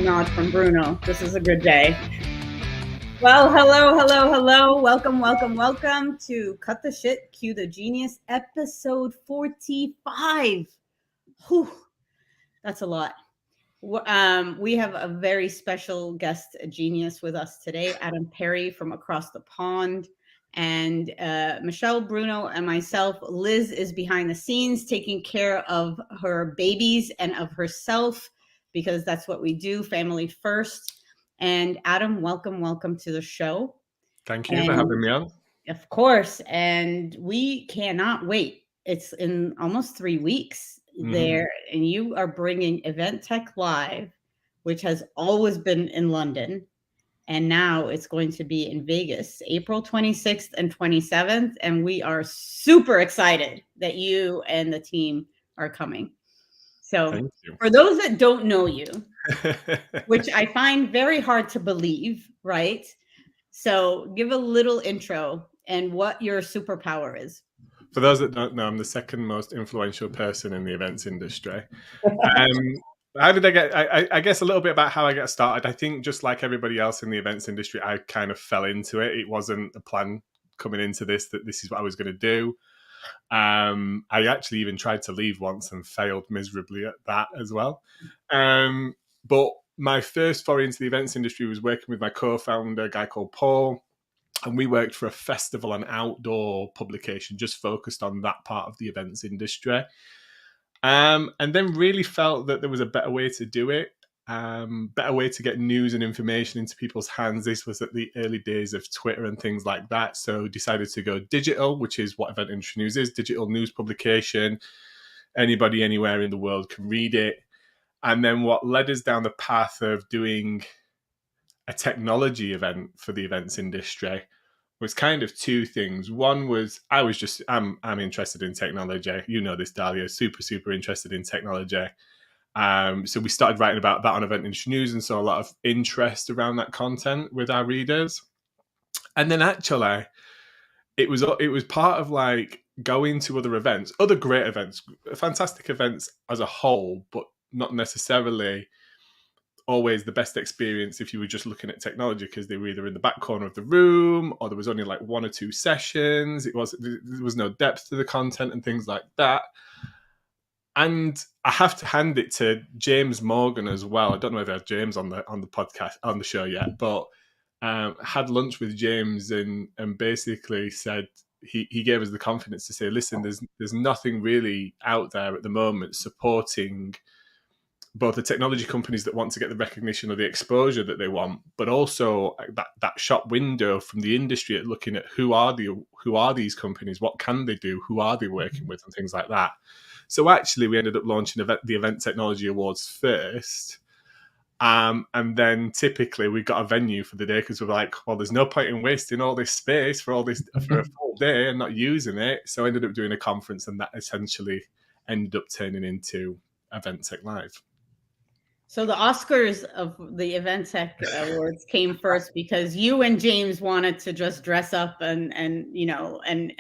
nod from Bruno. This is a good day. Well, hello. Welcome to Cut the Shit, Cue the Genius, episode 45. Whew, that's a lot. We have a very special guest genius with us today, Adam Parry from across the pond. And Michelle, Bruno, and myself, Liz is behind the scenes taking care of her babies and of herself, because that's what we do, family first. And Adam, welcome to the show. Thank you for having me on. Of course. And we cannot wait. It's in almost 3 weeks there, and you are bringing Event Tech Live, which has always been in London. And now it's going to be in Vegas, April 26th and 27th. And we are super excited that you and the team are coming. So for those that don't know you, which I find very hard to believe, right? So give a little intro and what your superpower is. For those that don't know, I'm the second most influential person in the events industry. How did I get? I guess a little bit about how I got started. I think just like everybody else in the events industry, I kind of fell into it. It wasn't a plan coming into this that this is what I was going to do. I actually even tried to leave once and failed miserably at that as well. But my first foray into the events industry was working with my co-founder, a guy called Paul. And we worked for a festival and outdoor publication just focused on that part of the events industry. And then really felt that there was a better way to do it, better way to get news and information into people's hands. This was at the early days of Twitter and things like that. So decided to go digital, which is what Event Industry News is, digital news publication. Anybody anywhere in the world can read it. And then what led us down the path of doing a technology event for the events industry was kind of two things. One was I'm interested in technology. You know this, Dahlia, super interested in technology. So we started writing about that on Event Industry News and saw a lot of interest around that content with our readers. And then actually, it was part of like going to other events, other great events, fantastic events as a whole, but not necessarily always the best experience if you were just looking at technology, because they were either in the back corner of the room or there was only like one or two sessions. There was no depth to the content and things like that. And I have to hand it to James Morgan as well. I don't know if I have James on the podcast, on the show yet, but had lunch with James and basically said he gave us the confidence to say, listen, there's nothing really out there at the moment supporting both the technology companies that want to get the recognition or the exposure that they want, but also that shop window from the industry at looking at who are these companies, what can they do, who are they working with, and things like that. So actually, we ended up launching the Event Technology Awards first, and then typically we got a venue for the day because we're like, well, there's no point in wasting all this space for a full day and not using it. So I ended up doing a conference, and that essentially ended up turning into Event Tech Live. So the Oscars of the Event Tech Awards came first because you and James wanted to just dress up and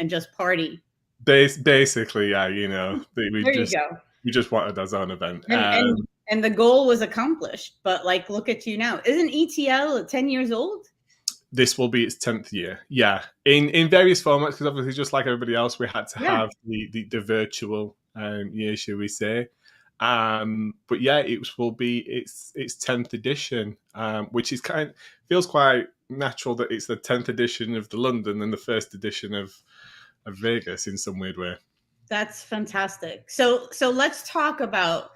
just party. Basically, yeah, we just wanted our own event. And the goal was accomplished. But like, look at you now. Isn't ETL 10 years old? This will be its 10th year. Yeah, in various formats, because obviously, just like everybody else, we had to have the virtual year, shall we say. But yeah, it will be its 10th edition, which is feels quite natural that it's the 10th edition of the London and the first edition of Vegas in some weird way. That's fantastic. So let's talk about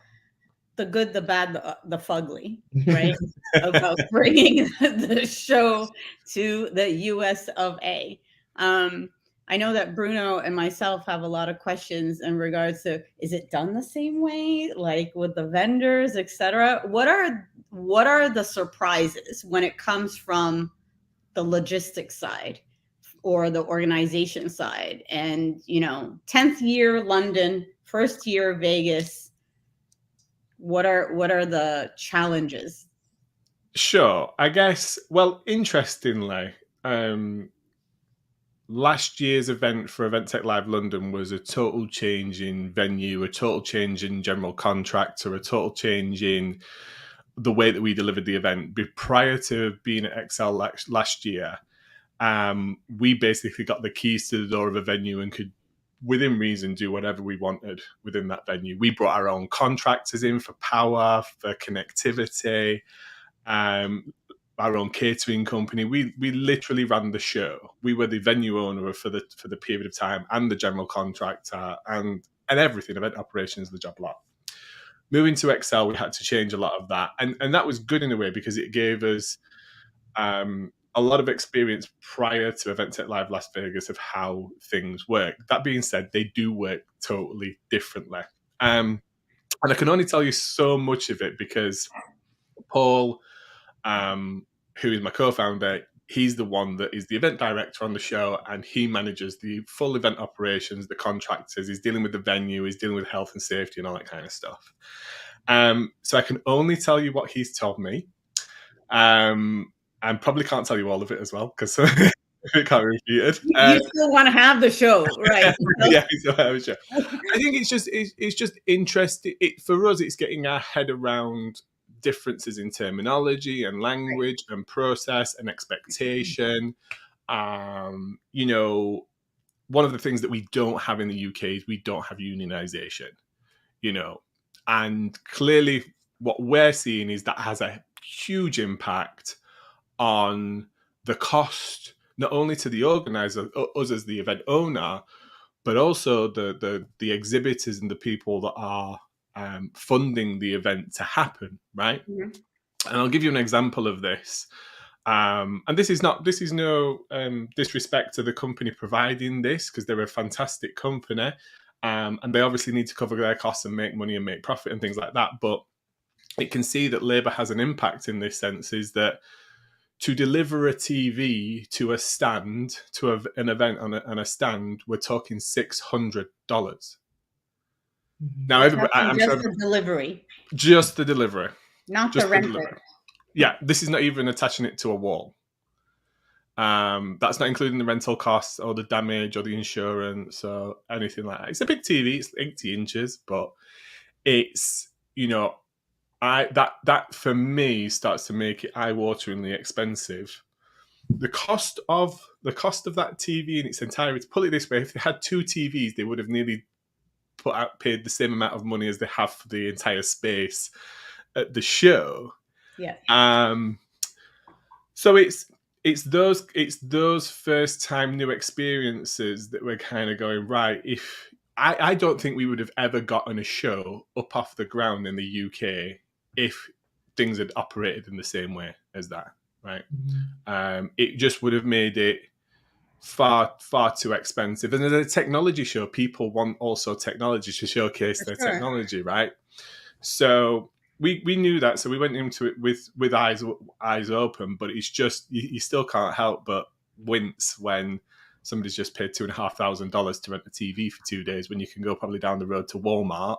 the good, the bad, the fugly, right? About bringing the show to the US of A. I know that Bruno and myself have a lot of questions in regards to, is it done the same way, like with the vendors, etc.? What are the surprises when it comes from the logistics side or the organization side? And 10th year London, first year Vegas. What are the challenges? Sure, I guess. Well, interestingly, last year's event for Event Tech Live London was a total change in venue, a total change in general contractor, a total change in the way that we delivered the event. Prior to being at Excel last year, we basically got the keys to the door of a venue and could, within reason, do whatever we wanted within that venue. We brought our own contractors in for power, for connectivity, our own catering company. We literally ran the show. We were the venue owner for the period of time, and the general contractor, and everything, event operations, the job lot. Moving to Excel, we had to change a lot of that, and that was good in a way because it gave us a lot of experience prior to Event Tech Live Las Vegas of how things work. That being said, they do work totally differently. And I can only tell you so much of it because Paul, who is my co-founder, he's the one that is the event director on the show, and he manages the full event operations, the contractors. He's dealing with the venue, he's dealing with health and safety and all that kind of stuff. So I can only tell you what he's told me. And probably can't tell you all of it as well because it can't be repeated. You still want to have the show, right? Yeah, we still have a show. I think it's just interesting. For us, it's getting our head around differences in terminology and language and process and expectation. You know, one of the things that we don't have in the UK is we don't have unionization. You know, and clearly what we're seeing is that has a huge impact on the cost, not only to the organizer, us as the event owner, but also the exhibitors and the people that are funding the event to happen, right? Mm-hmm. And I'll give you an example of this. And this is no disrespect to the company providing this, because they're a fantastic company, and they obviously need to cover their costs and make money and make profit and things like that. But it can see that Labour has an impact in this sense, is that to deliver a TV to a stand, to an event on a stand, we're talking $600. Now, everybody, the delivery, just the delivery, not just the rental. Yeah, this is not even attaching it to a wall. That's not including the rental costs or the damage or the insurance or anything like that. It's a big TV; it's 80 inches, but it's, you know, that for me starts to make it eye-wateringly expensive. The cost of that TV in its entirety, put it this way, if they had two TVs, they would have nearly paid the same amount of money as they have for the entire space at the show. Yeah. So it's those first time new experiences that we're kind of going, right, if I don't think we would have ever gotten a show up off the ground in the UK if things had operated in the same way as that, right? Mm-hmm. It just would have made it far too expensive. And as a technology show, people want also technology to showcase their technology, right? So we knew that, so we went into it with eyes open. But it's just you still can't help but wince when somebody's just paid $2,500 to rent a TV for 2 days, when you can go probably down the road to Walmart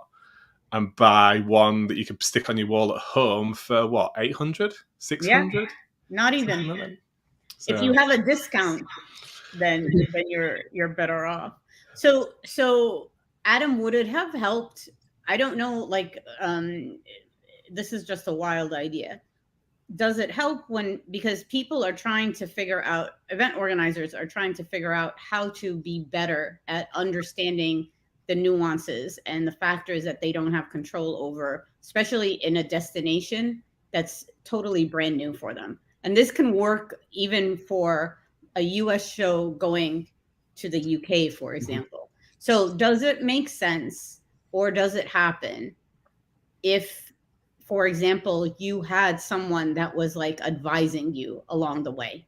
and buy one that you can stick on your wall at home for what, 800, 600? Yeah, not even. So, if you have a discount, then you're better off. So Adam, would it have helped? I don't know, like, this is just a wild idea. Does it help because people are trying to figure out, event organizers are trying to figure out how to be better at understanding the nuances and the factors that they don't have control over, especially in a destination that's totally brand new for them. And this can work even for a US show going to the UK, for example. So does it make sense, or does it happen if, for example, you had someone that was like advising you along the way,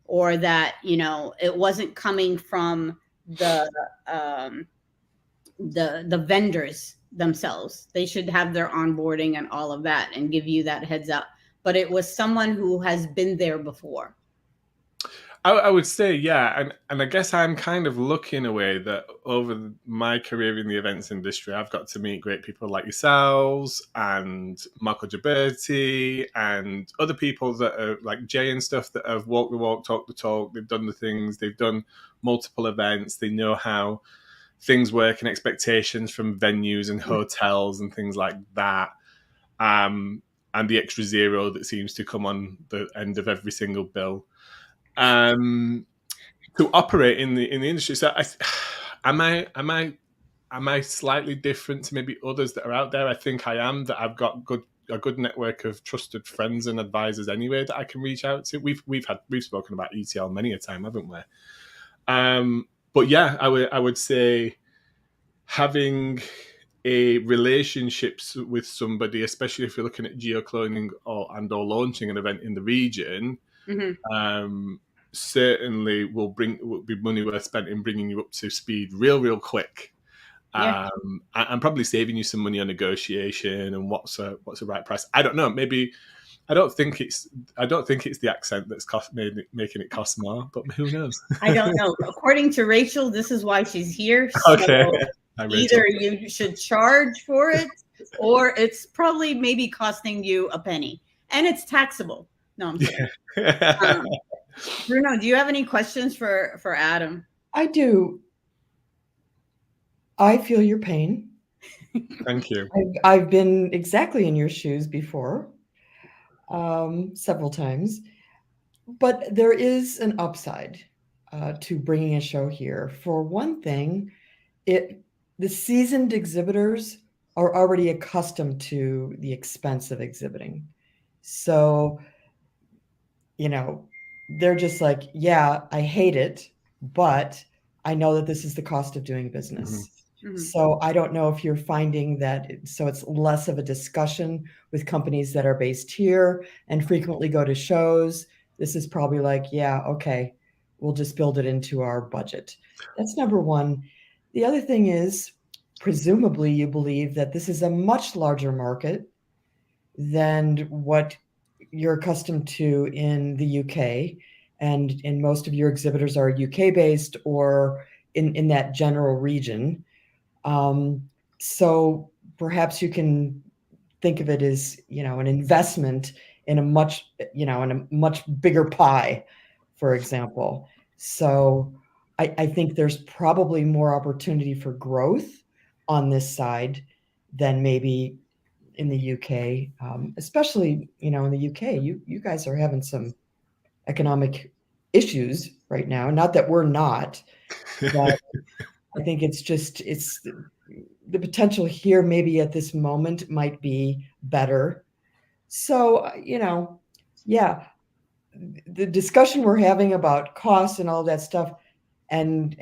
or that, you know, it wasn't coming from the vendors themselves? They should have their onboarding and all of that and give you that heads up. But it was someone who has been there before. I would say, yeah. And I guess I'm kind of lucky in a way that over my career in the events industry, I've got to meet great people like yourselves and Marco Gioberti and other people that are like Jay and stuff, that have walked the walk, talked the talk. They've done the things, they've done multiple events. They know how things work and expectations from venues and hotels and things like that. and the extra zero that seems to come on the end of every single bill. To operate in the industry. So, am I slightly different to maybe others that are out there? I think I am. That I've got a good network of trusted friends and advisors anyway that I can reach out to. We've spoken about ETL many a time, haven't we? But yeah, I would say having a relationships with somebody, especially if you're looking at geo-cloning or launching an event in the region, certainly will be money worth spent in bringing you up to speed real quick. And probably saving you some money on negotiation and what's the right price. I don't know. Maybe I don't think it's the accent that's making it cost more, but who knows? I don't know. According to Rachel, this is why she's here. So okay. Either you should charge for it, or it's probably maybe costing you a penny, and it's taxable. No, I'm kidding. Bruno, do you have any questions for Adam? I do. I feel your pain. Thank you. I've been exactly in your shoes before, several times, but there is an upside to bringing a show here. For one thing, the seasoned exhibitors are already accustomed to the expense of exhibiting. So, they're just like, yeah, I hate it, but I know that this is the cost of doing business. So I don't know if you're finding that, so it's less of a discussion with companies that are based here and frequently go to shows. This is probably like, yeah, okay, we'll just build it into our budget. That's number one. The other thing is, presumably you believe that this is a much larger market than what you're accustomed to in the UK, and most of your exhibitors are UK based or in that general region. So perhaps you can think of it as, an investment in a much bigger pie, for example. So I think there's probably more opportunity for growth on this side than maybe in the UK, especially, in the UK, you guys are having some economic issues right now. Not that we're not, but I think it's the potential here maybe at this moment might be better. So, yeah, the discussion we're having about costs and all that stuff and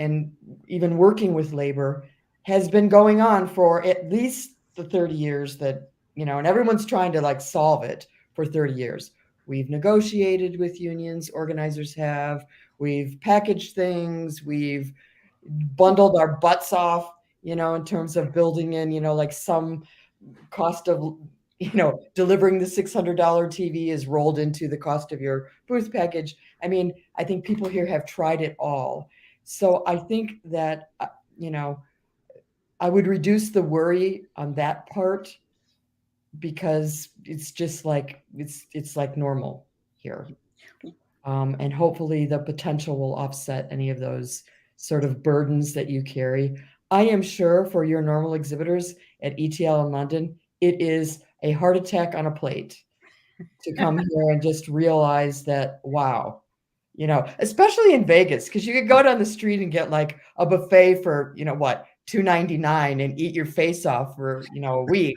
even working with labor has been going on for at least the 30 years that, and everyone's trying to solve it for 30 years. We've negotiated with unions, organizers have, we've packaged things, we've bundled our butts off, in terms of building in, some cost of, delivering the $600 TV is rolled into the cost of your booth package. I mean, I think people here have tried it all. So I think that, I would reduce the worry on that part, because it's just it's like normal here. And hopefully the potential will offset any of those sort of burdens that you carry. I am sure for your normal exhibitors at ETL in London, it is a heart attack on a plate to come here and just realize that, wow, especially in Vegas, because you could go down the street and get a buffet for, $2.99 and eat your face off for, a week.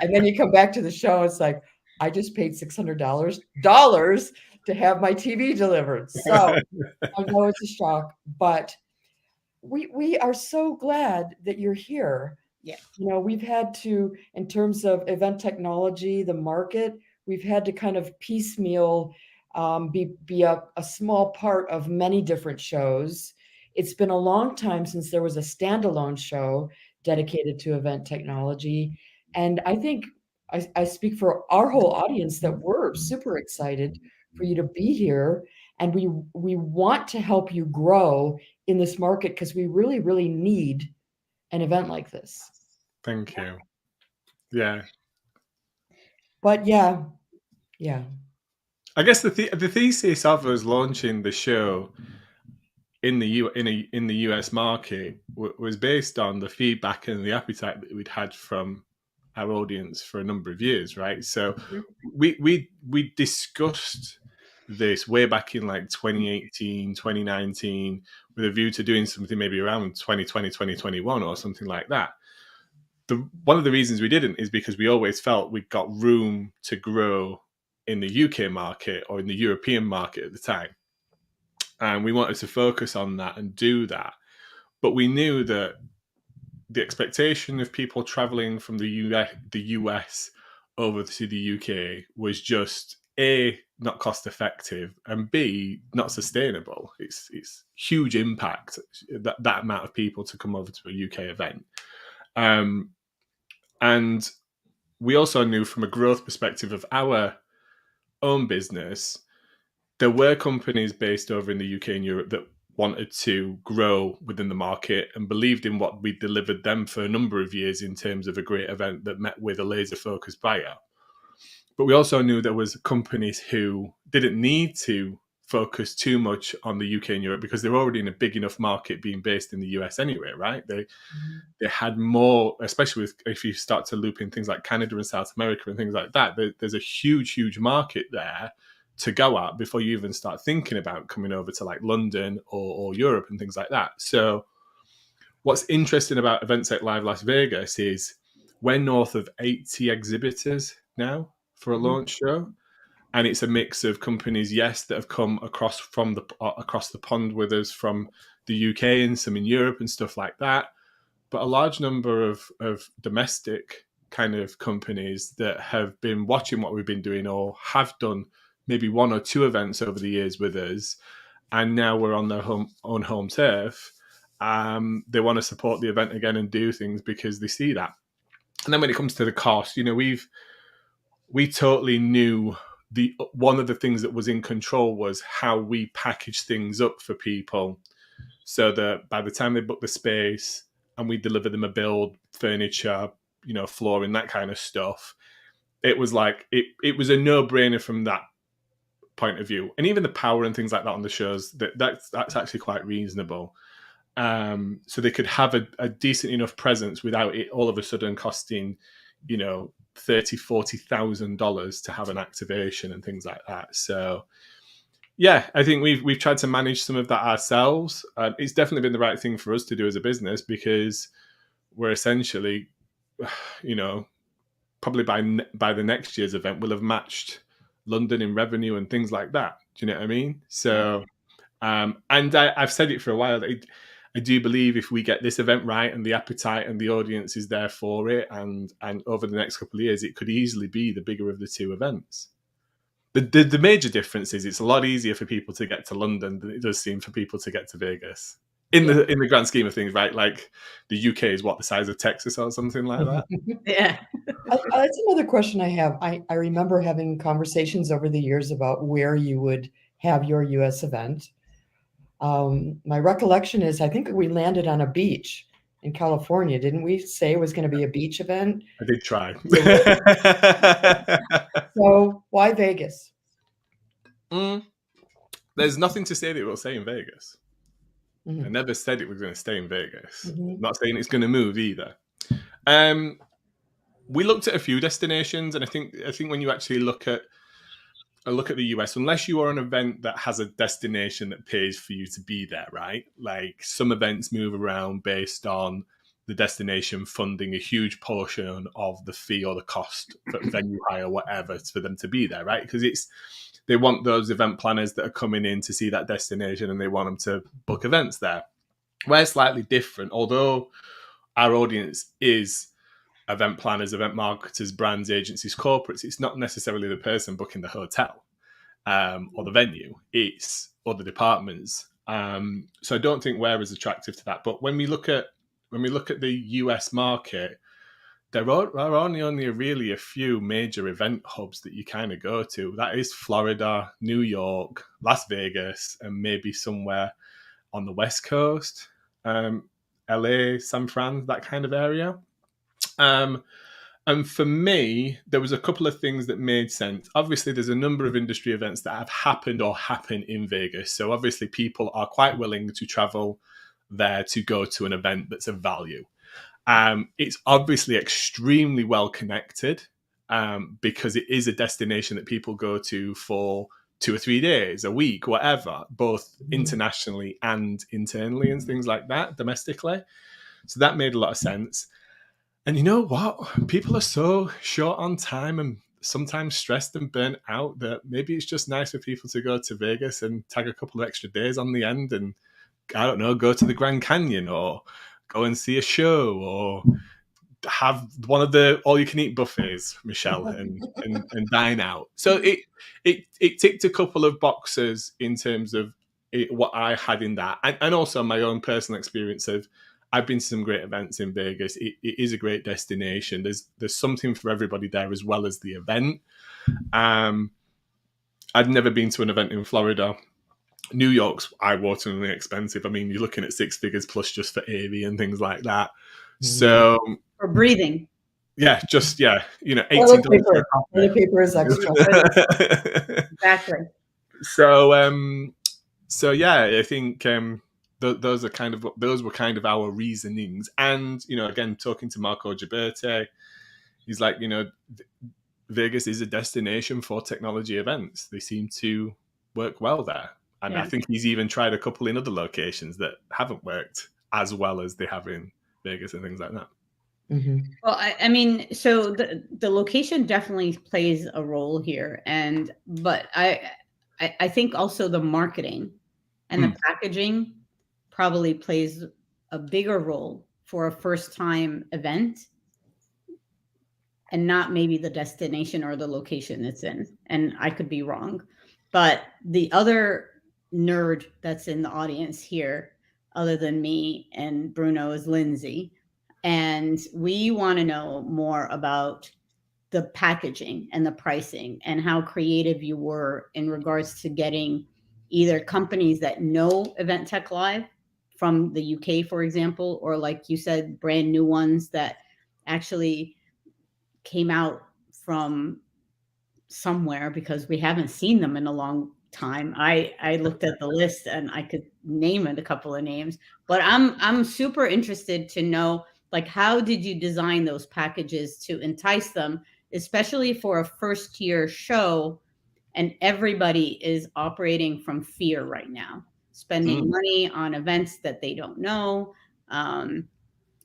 And then you come back to the show, it's like, I just paid $600 to have my TV delivered. So I know it's a shock, but we are so glad that you're here. Yeah. We've had to, in terms of event technology, the market, we've had to kind of piecemeal be a small part of many different shows. It's been a long time since there was a standalone show dedicated to event technology. And I think I speak for our whole audience that we're super excited for you to be here. And we want to help you grow in this market, because we really, really need an event like this. Thank you. Yeah. But yeah. I guess the thesis of us launching the show in the US market was based on the feedback and the appetite that we'd had from our audience for a number of years, right? So Mhm. we discussed this way back in like 2018, 2019, with a view to doing something maybe around 2020, 2021 or something like that. One of the reasons we didn't is because we always felt we got room to grow in the UK market or in the European market at the time. And we wanted to focus on that and do that. But we knew that the expectation of people traveling from the US over to the UK was just A, not cost effective, and B, not sustainable. It's huge impact, that amount of people to come over to a UK event. And we also knew from a growth perspective of our own business, there were companies based over in the UK and Europe that wanted to grow within the market and believed in what we delivered them for a number of years in terms of a great event that met with a laser focused buyer. But we also knew there was companies who didn't need to focus too much on the UK and Europe because they're already in a big enough market being based in the US anyway, right? They had more, especially if you start to loop in things like Canada and South America and things like that, there's a huge market there to go at before you even start thinking about coming over to like London or Europe and things like that. So what's interesting about Events at Live Las Vegas is we're north of 80 exhibitors now for a launch show. And it's a mix of companies, yes, that have come across the pond with us from the UK and some in Europe and stuff like that. But a large number of domestic kind of companies that have been watching what we've been doing or have done maybe one or two events over the years with us, and now we're on their own home turf. They want to support the event again and do things because they see that. And then when it comes to the cost, we totally knew one of the things that was in control was how we package things up for people, so that by the time they book the space and we deliver them a build, furniture, flooring, that kind of stuff, it was like it was a no-brainer from that point of view. And even the power and things like that on the shows, that's actually quite reasonable. So they could have a decent enough presence without it all of a sudden costing, $30,000-$40,000 to have an activation and things like that. So yeah, I think we've tried to manage some of that ourselves. It's definitely been the right thing for us to do as a business because we're essentially, probably by the next year's event, we'll have matched London in revenue and things like that. Do you know what I mean? So, and I've said it for a while. I do believe if we get this event right and the appetite and the audience is there for it, and over the next couple of years, it could easily be the bigger of the two events. The major difference is it's a lot easier for people to get to London than it does seem for people to get to Vegas. In the grand scheme of things, right? Like the UK is what, the size of Texas or something like that? Yeah. That's another question I have. I remember having conversations over the years about where you would have your US event. My recollection is I think we landed on a beach in California. Didn't we say it was going to be a beach event? I did try. So why Vegas? There's nothing to say that it will stay in Vegas. Mm-hmm. I never said it was going to stay in Vegas. Mm-hmm. I'm not saying it's going to move either. We looked at a few destinations, and I think when you actually look at the US, unless you are an event that has a destination that pays for you to be there, right? Like some events move around based on the destination funding a huge portion of the fee or the cost for venue hire, whatever, for them to be there, right? Because they want those event planners that are coming in to see that destination and they want them to book events there. We're slightly different, although our audience is event planners, event marketers, brands, agencies, corporates. It's not necessarily the person booking the hotel or the venue. It's other departments. So I don't think we're as attractive to that. But when we look at the US market, there are only really a few major event hubs that you kind of go to. That is Florida, New York, Las Vegas, and maybe somewhere on the West Coast, LA, San Fran, that kind of area. And for me, there was a couple of things that made sense. Obviously, there's a number of industry events that have happened or happen in Vegas. So obviously, people are quite willing to travel there to go to an event that's of value. It's obviously extremely well connected because it is a destination that people go to for 2 or 3 days, a week, whatever, both internationally and internally and things like that, domestically. So that made a lot of sense. And you know what? People are so short on time and sometimes stressed and burnt out that maybe it's just nice for people to go to Vegas and tag a couple of extra days on the end and, I don't know, go to the Grand Canyon or go and see a show or have one of the all-you-can-eat buffets, Michelle, and dine out. So it ticked a couple of boxes in terms of what I had in that, and also my own personal experience of I've been to some great events in Vegas. It is a great destination. There's something for everybody there as well as the event. I'd never been to an event in Florida. New York's eye-wateringly expensive. I mean, you're looking at 6 figures plus just for AV and things like that. So for breathing. Yeah, just $18 paper. The paper is extra. Exactly. So yeah, I think those were kind of our reasonings. And again, talking to Marco Ghiberti, he's like, Vegas is a destination for technology events. They seem to work well there. And I think he's even tried a couple in other locations that haven't worked as well as they have in Vegas and things like that. Mm-hmm. Well, I mean, so the location definitely plays a role here, but I think also the marketing and the packaging probably plays a bigger role for a first-time event, and not maybe the destination or the location it's in. And I could be wrong, but the other nerd that's in the audience here, other than me and Bruno, is Lindsay. And we want to know more about the packaging and the pricing and how creative you were in regards to getting either companies that know Event Tech Live from the UK, for example, or like you said, brand new ones that actually came out from somewhere, because we haven't seen them in a long time. I looked at the list and I could name it a couple of names, but I'm super interested to know, like, how did you design those packages to entice them, especially for a first year show, and everybody is operating from fear right now, spending money on events that they don't know,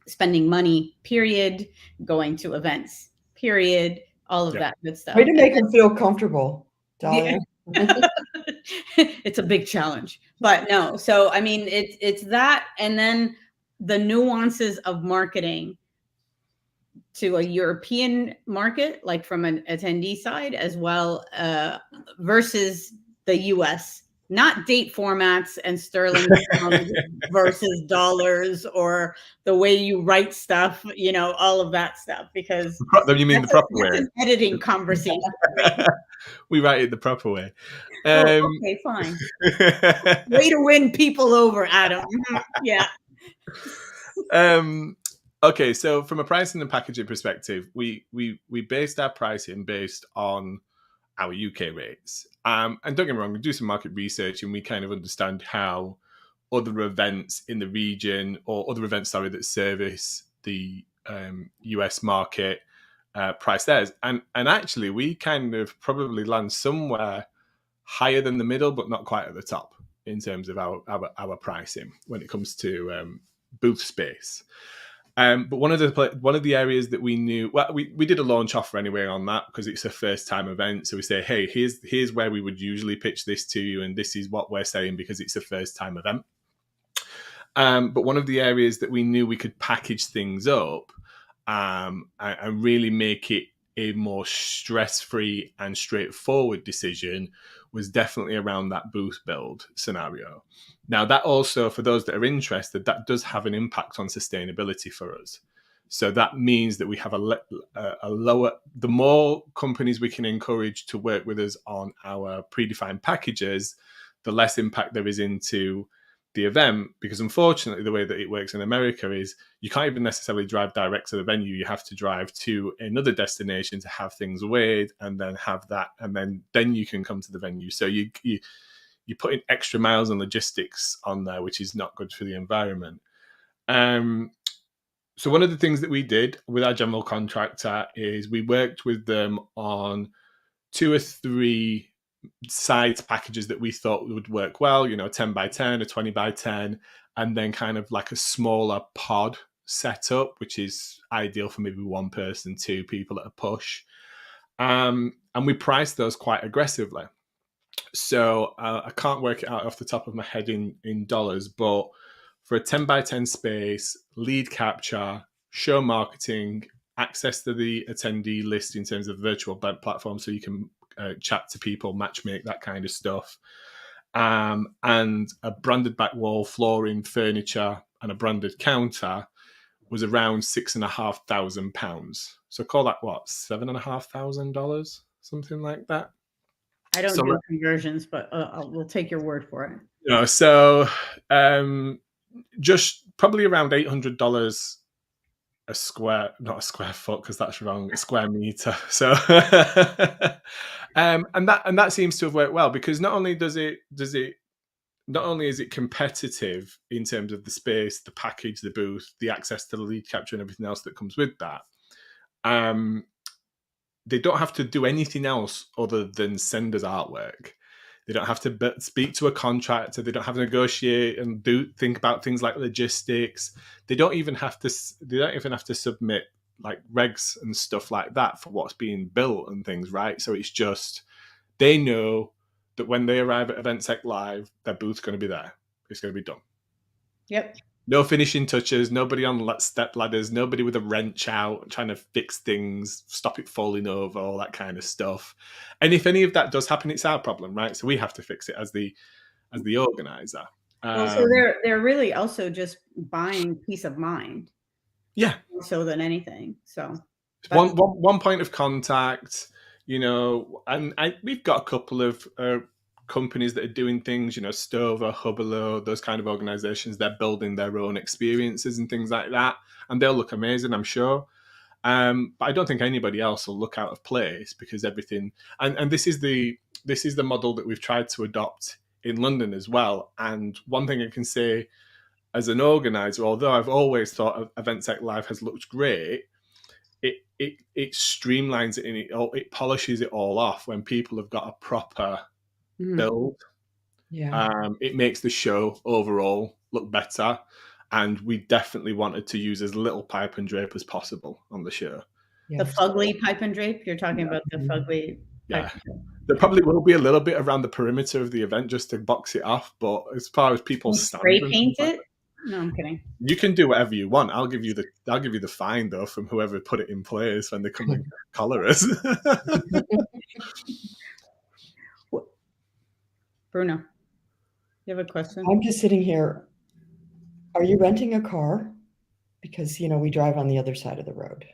spending money, period, going to events, period, all of that good stuff. Way to make them feel comfortable, Dahlia. It's a big challenge, but no. So, I mean, it's that, and then the nuances of marketing to a European market, like from an attendee side, as well, versus the US. Not date formats and sterling versus dollars, or the way you write stuff, all of that stuff. Because you mean the proper way? That's an editing conversation. We write it the proper way. Okay, fine. Way to win people over, Adam. Yeah. Okay, so from a pricing and packaging perspective, we based our pricing based on our UK rates. And don't get me wrong, we do some market research and we kind of understand how other events in the region, or other events, that service the US market, price theirs. And actually, we kind of probably land somewhere higher than the middle, but not quite at the top in terms of our pricing when it comes to booth space. But one of the areas that we knew, well, we did a launch offer anyway on that, because it's a first time event. So we say, hey, here's where we would usually pitch this to you, and this is what we're saying because it's a first time event. But one of the areas that we knew we could package things up and really make it a more stress-free and straightforward decision was definitely around that booth build scenario. Now, that also, for those that are interested, that does have an impact on sustainability for us. So that means that we have a lower, the more companies we can encourage to work with us on our predefined packages, the less impact there is into the event, because unfortunately the way that it works in America is you can't even necessarily drive direct to the venue. You have to drive to another destination to have things weighed, and then have that, and then you can come to the venue. So you put in extra miles and logistics on there, which is not good for the environment. So one of the things that we did with our general contractor is we worked with them on 2 or 3 size packages that we thought would work well, 10 by 10 or 20 by 10, and then kind of like a smaller pod setup, which is ideal for maybe 1 person, 2 people at a push. And we priced those quite aggressively. So I can't work it out off the top of my head in dollars, but for a 10 by 10 space, lead capture, show marketing, access to the attendee list in terms of virtual event platform, so you can chat to people, matchmake, that kind of stuff, and a branded back wall, flooring, furniture, and a branded counter was around £6,500. So call that what, $7,500, something like that. I don't do conversions, but we'll take your word for it. So just probably around $800 a square, not a square foot because that's wrong, a square meter. So and that seems to have worked well, because not only is it competitive in terms of the space, the package, the booth, the access to the lead capture and everything else that comes with that. They don't have to do anything else other than send us artwork. They don't have to speak to a contractor. They don't have to negotiate and think about things like logistics. They don't even have to submit like regs and stuff like that for what's being built and things, right? So it's just, they know that when they arrive at Event Tech Live, their booth's going to be there. It's going to be done. Yep. No finishing touches, nobody on step ladders, nobody with a wrench out trying to fix things, stop it falling over, all that kind of stuff. And if any of that does happen, it's our problem, right? So we have to fix it as the organizer. So they're really also just buying peace of mind. Yeah. So than anything. So one point of contact, and we've got a couple of companies that are doing things, Stover, Hubalo, those kind of organizations. They're building their own experiences and things like that, and they'll look amazing, I'm sure. But I don't think anybody else will look out of place, because everything, and this is the model that we've tried to adopt in London as well. And one thing I can say as an organizer, although I've always thought Event Tech Live has looked great, it streamlines it and it polishes it all off when people have got a proper build. It makes the show overall look better, and we definitely wanted to use as little pipe and drape as possible on the show. The fugly pipe and drape, you're talking about the fugly pipe and drape. There probably will be a little bit around the perimeter of the event just to box it off, but as far as people spray paint it, no, I'm kidding. You can do whatever you want. I'll give you the fine though from whoever put it in place when they come and collar us. Bruno, you have a question? I'm just sitting here. Are you renting a car? Because, we drive on the other side of the road.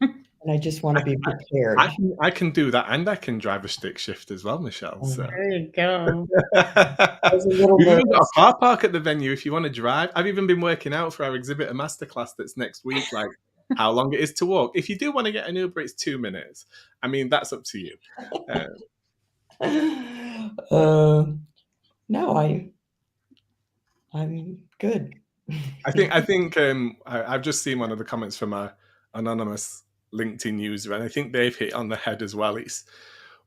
And I just want to be prepared. I can do that, and I can drive a stick shift as well, Michelle. So. There you go. We've even got a car park at the venue if you want to drive. I've even been working out for our exhibitor masterclass that's next week, like how long it is to walk. If you do want to get an Uber, it's 2 minutes. I mean, that's up to you. No, I'm good. I think I've just seen one of the comments from a anonymous LinkedIn user, and I think they've hit on the head as well. It's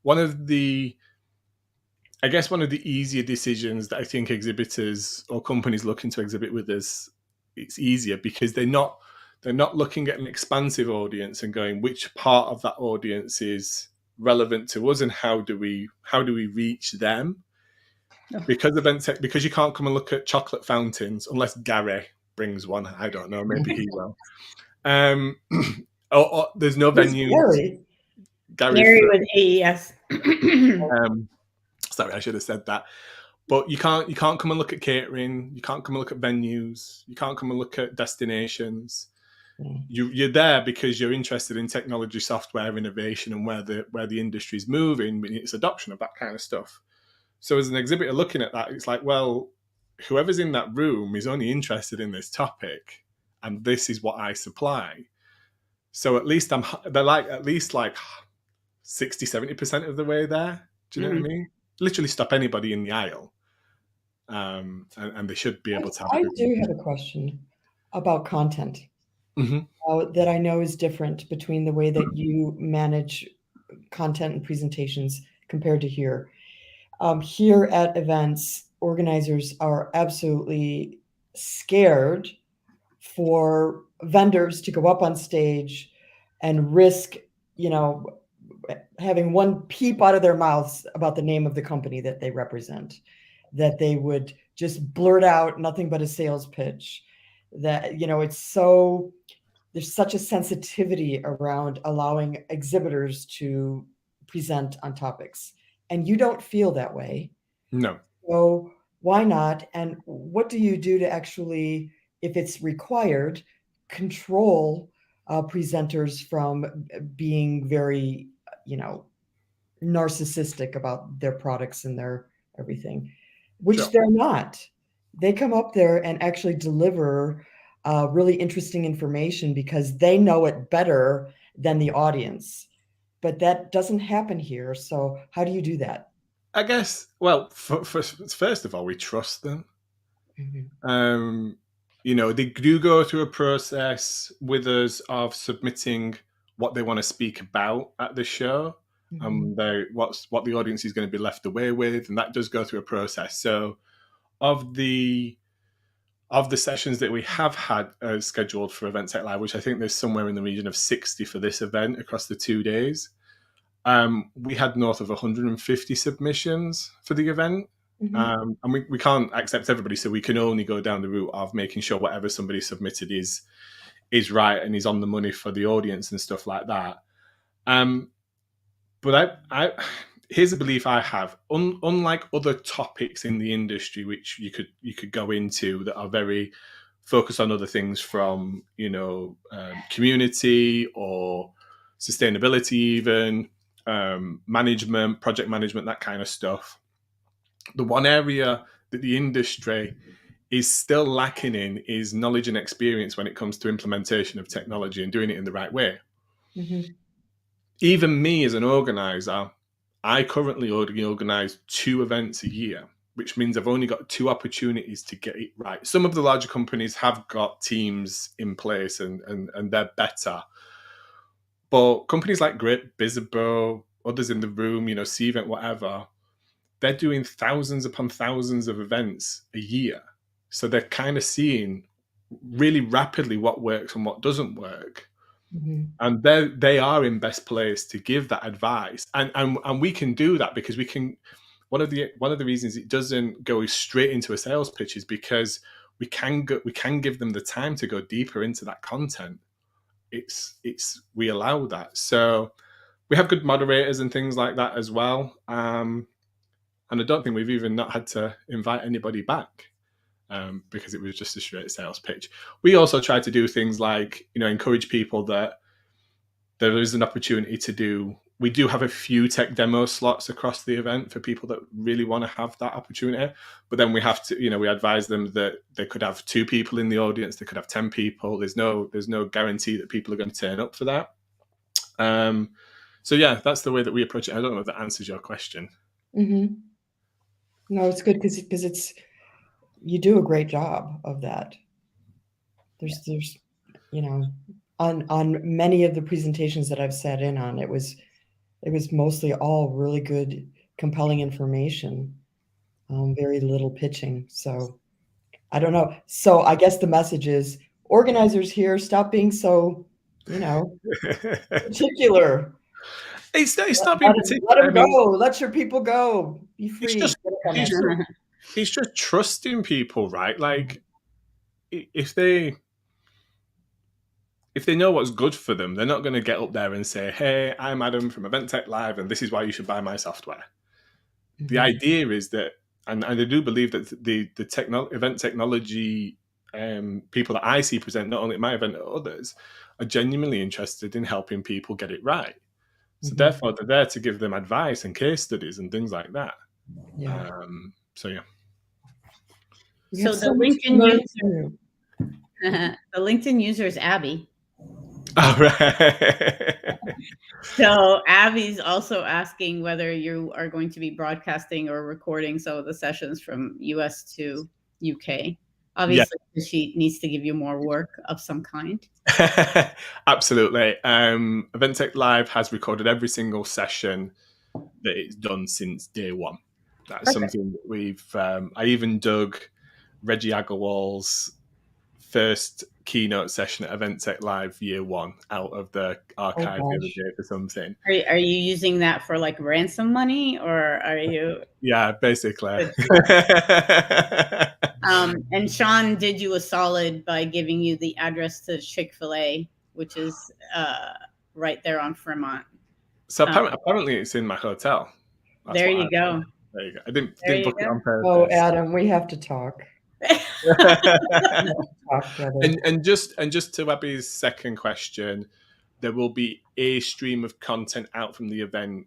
one of the easier decisions that I think exhibitors or companies looking to exhibit with us, it's easier because they're not looking at an expansive audience and going, which part of that audience is relevant to us and how do we reach them? Because you can't come and look at chocolate fountains unless Gary brings one. I don't know, maybe he will. There's no venue. Gary with AES. Sorry, I should have said that. But you can't come and look at catering. You can't come and look at venues. You can't come and look at destinations. You're there because you're interested in technology, software, innovation, and where the industry is moving, its adoption of that kind of stuff. So as an exhibitor looking at that, it's like, well, whoever's in that room is only interested in this topic, and this is what I supply. So at least they're like at least like 60-70% of the way there. Do you know what I mean? Literally stop anybody in the aisle, and they should be able to. I do have a question. about content that I know is different between the way that you manage content and presentations compared to here. Here at events, organizers are absolutely scared for vendors to go up on stage and risk, having one peep out of their mouths about the name of the company that they represent, that they would just blurt out nothing but a sales pitch. That, there's such a sensitivity around allowing exhibitors to present on topics. And you don't feel that way. No. So why not? And what do you do to actually, if it's required, control presenters from being very, narcissistic about their products and their everything, which Sure. they're not. They come up there and actually deliver really interesting information because they know it better than the audience. But that doesn't happen here. So how do you do that? I guess, well, first of all, we trust them. They do go through a process with us of submitting what they want to speak about at the show, and what the audience is going to be left away with, and that does go through a process. So, of the sessions that we have had scheduled for Event Tech Live, which I think there's somewhere in the region of 60 for this event across the 2 days, we had north of 150 submissions for the event. And we can't accept everybody, so we can only go down the route of making sure whatever somebody submitted is right and is on the money for the audience and stuff like that. But here's a belief I have. Unlike other topics in the industry, which you could go into that are very focused on other things from community or sustainability, even management, project management, that kind of stuff. The one area that the industry is still lacking in is knowledge and experience when it comes to implementation of technology and doing it in the right way. Even me as an organizer, I currently organize 2 events a year, which means I've only got 2 opportunities to get it right. Some of the larger companies have got teams in place and they're better. But companies like Grip, Bizzabo, others in the room, C-Event, whatever, they're doing thousands upon thousands of events a year. So they're kind of seeing really rapidly what works and what doesn't work. And they are in best place to give that advice. And we can do that because we can. One of the reasons it doesn't go straight into a sales pitch is because we can give them the time to go deeper into that content. We allow that. So we have good moderators and things like that as well. And I don't think we've even not had to invite anybody back because it was just a straight sales pitch. We also try to do things like, encourage people that there is an opportunity to do. We do have a few tech demo slots across the event for people that really want to have that opportunity. But then we have to, we advise them that they could have 2 people in the audience. They could have 10 people. There's no guarantee that people are going to turn up for that. So yeah, that's the way that we approach it. I don't know if that answers your question. No, it's good because you do a great job of that. There's on many of the presentations that I've sat in on, it was mostly all really good, compelling information, very little pitching. So I don't know. So I guess the message is, organizers here, stop being so, particular. It's not being particular. Let them go. Let your people go. Be free. It's just trusting people, right? Like if they know what's good for them, they're not going to get up there and say, "Hey, I'm Adam from Event Tech Live, and this is why you should buy my software." The idea is that, and I do believe that the event technology people that I see present, not only at my event, but others, are genuinely interested in helping people get it right. So therefore, they're there to give them advice and case studies and things like that. Yeah. So yeah. So the LinkedIn user is Abby. All right. So Abby's also asking whether you are going to be broadcasting or recording some of the sessions from US to UK. Obviously, the sheet needs to give you more work of some kind. Absolutely. EventTech Live has recorded every single session that it's done since day one. That's something that we've. I even dug Reggie Agarwal's first keynote session at EventTech Live year one out of the archive the other day for something. Are you using that for like ransom money, or are you? Yeah, basically. And Sean did you a solid by giving you the address to Chick-fil-A, which is right there on Fremont. So apparently it's in my hotel. There you go. There you go. I didn't book it on purpose. Oh, Adam, we have to talk. and just to Abby's second question, there will be a stream of content out from the event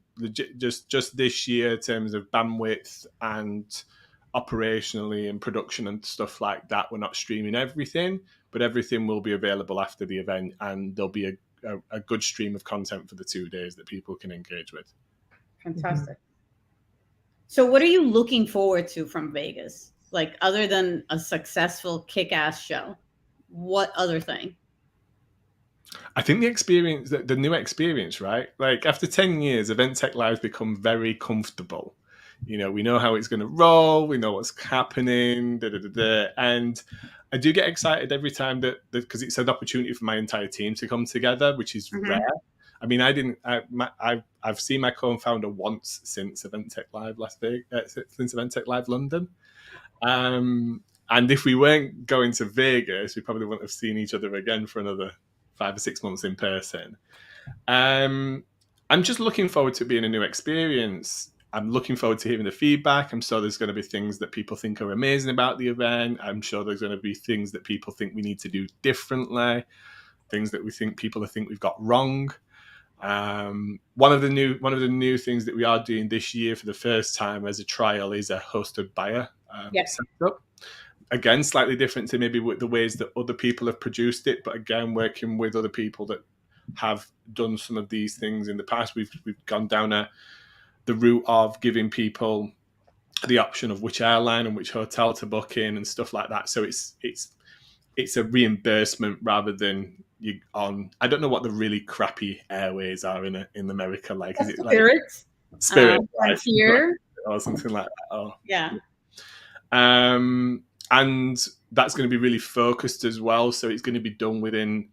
just this year in terms of bandwidth and operationally and production and stuff like that. We're not streaming everything, but everything will be available after the event, and there'll be a good stream of content for the 2 days that people can engage with. Fantastic. So what are you looking forward to from Vegas? Like, other than a successful kick-ass show, what other thing? I think the experience, the new experience, right? Like, after 10 years, EventTech Live's become very comfortable. You know, we know how it's going to roll. We know what's happening. And I do get excited every time that because it's an opportunity for my entire team to come together, which is rare. I mean, I've seen my co-founder once since EventTech Live since EventTech Live London. And if we weren't going to Vegas, we probably wouldn't have seen each other again for another 5 or 6 months in person. I'm just looking forward to it being a new experience. I'm looking forward to hearing the feedback. I'm sure there's going to be things that people think are amazing about the event. I'm sure there's going to be things that people think we need to do differently, things that people think we've got wrong. One of the new things that we are doing this year for the first time as a trial is a hosted buyer setup. Again, slightly different to maybe the ways that other people have produced it, but again, working with other people that have done some of these things in the past. We've gone down the route of giving people the option of which airline and which hotel to book in and stuff like that. So it's a reimbursement rather than you on. I don't know what the really crappy airways are in America. Like, is it Spirit, Frontier, or something like that? Oh, yeah. And that's going to be really focused as well. So it's going to be done within,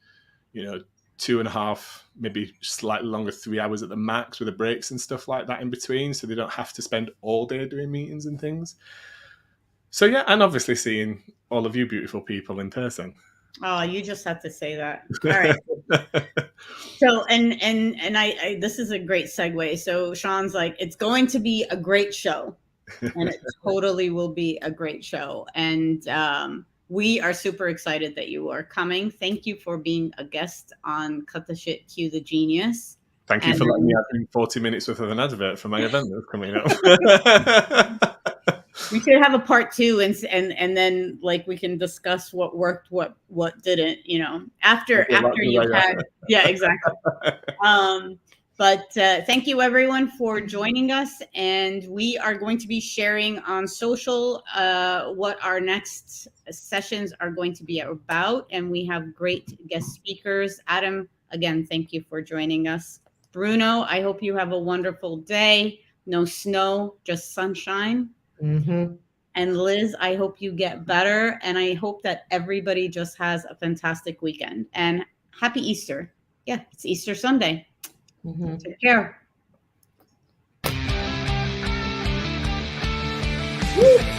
2.5, maybe slightly longer, 3 hours at the max, with the breaks and stuff like that in between. So they don't have to spend all day doing meetings and things. So yeah, and obviously seeing all of you beautiful people in person. Oh, you just have to say that. All right. So, and I this is a great segue. So Sean's like, it's going to be a great show. And it totally will be a great show. And we are super excited that you are coming. Thank you for being a guest on Cut the Shit, Cue the Genius. Thank you for letting me have 40 minutes worth of an advert for my event that's coming up. We should have a part 2 and then like we can discuss what worked, what didn't, after you had. Yeah, exactly. But thank you, everyone, for joining us. And we are going to be sharing on social what our next sessions are going to be about. And we have great guest speakers. Adam, again, thank you for joining us. Bruno, I hope you have a wonderful day. No snow, just sunshine. Mm-hmm. And Liz, I hope you get better. And I hope that everybody just has a fantastic weekend. And happy Easter. Yeah, it's Easter Sunday. Mm-hmm. Take care. Woo!